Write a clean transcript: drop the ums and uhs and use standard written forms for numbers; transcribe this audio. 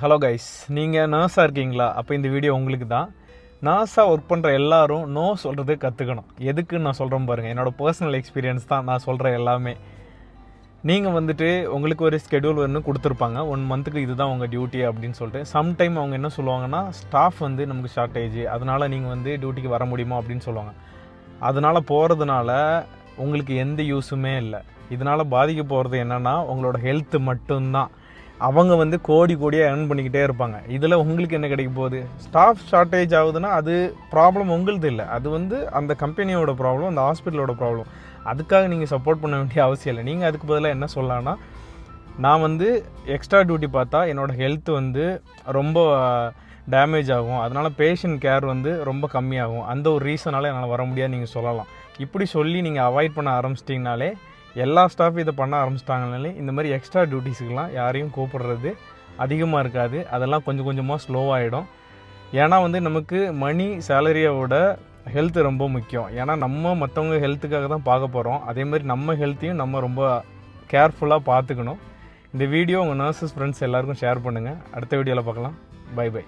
Hello guys, நீங்கள் நர்ஸாக இருக்கீங்களா? அப்போ இந்த வீடியோ உங்களுக்கு தான். நர்ஸாக ஒர்க் பண்ணுற எல்லாரும் நோ சொல்கிறது கற்றுக்கணும். எதுக்குன்னு நான் சொல்கிறேன் பாருங்கள். என்னோடய பர்சனல் எக்ஸ்பீரியன்ஸ் தான் நான் சொல்கிற எல்லாமே. நீங்கள் உங்களுக்கு ஒரு ஸ்கெடியூல் ஒன்று கொடுத்துருப்பாங்க, 1 மந்த்துக்கு இதுதான் உங்கள் டியூட்டி அப்படின்னு சொல்லிட்டு. சம்டைம் அவங்க என்ன சொல்லுவாங்கன்னா, ஸ்டாஃப் நமக்கு ஷார்ட்டேஜ், அதனால் நீங்கள் டியூட்டிக்கு வர முடியுமா அப்படின்னு சொல்லுவாங்க. அதனால் போகிறதுனால உங்களுக்கு எந்த யூஸுமே இல்லை. இதனால் பாதிக்க போகிறது என்னென்னா உங்களோட ஹெல்த்து மட்டும்தான். அவங்க கோடியாக earn பண்ணிக்கிட்டே இருப்பாங்க. இதில் உங்களுக்கு என்ன கிடைக்க போகுது? ஸ்டாஃப் ஷார்ட்டேஜ் ஆகுதுன்னா அது ப்ராப்ளம் உங்களுது இல்லை, அது அந்த கம்பெனியோட ப்ராப்ளம், அந்த ஹாஸ்பிட்டலோட ப்ராப்ளம். அதுக்காக நீங்கள் சப்போர்ட் பண்ண வேண்டிய அவசியம் இல்லை. நீங்கள் அதுக்கு பதிலாக என்ன சொல்லலாம்னா, நான் எக்ஸ்ட்ரா டியூட்டி பார்த்தா என்னோடய ஹெல்த் ரொம்ப டேமேஜ் ஆகும், அதனால் பேஷண்ட் கேர் ரொம்ப கம்மியாகும், அந்த ஒரு ரீசனால் என்னால் வர முடியாது நீங்கள் சொல்லலாம். இப்படி சொல்லி நீங்கள் அவாய்ட் பண்ண ஆரம்பிச்சிட்டிங்கனாலே, எல்லா ஸ்டாஃப் இதை பண்ண ஆரம்பிச்சிட்டாங்கனாலே இந்த மாதிரி எக்ஸ்ட்ரா டியூட்டிஸுக்கெலாம் யாரையும் கூப்பிடுறது அதிகமாக இருக்காது. அதெல்லாம் கொஞ்சம் கொஞ்சமாக ஸ்லோவாகிடும். ஏன்னா நமக்கு மணி சேலரியை விட ஹெல்த் ரொம்ப முக்கியம். ஏன்னா நம்ம மற்றவங்க ஹெல்த்துக்காக தான் பார்க்க போகிறோம். அதேமாதிரி நம்ம ஹெல்த்தையும் நம்ம ரொம்ப கேர்ஃபுல்லாக பார்த்துக்கணும். இந்த வீடியோ உங்கள் நர்சஸ் ஃப்ரெண்ட்ஸ் எல்லாருக்கும் ஷேர் பண்ணுங்கள். அடுத்த வீடியோவில் பார்க்கலாம். Bye by.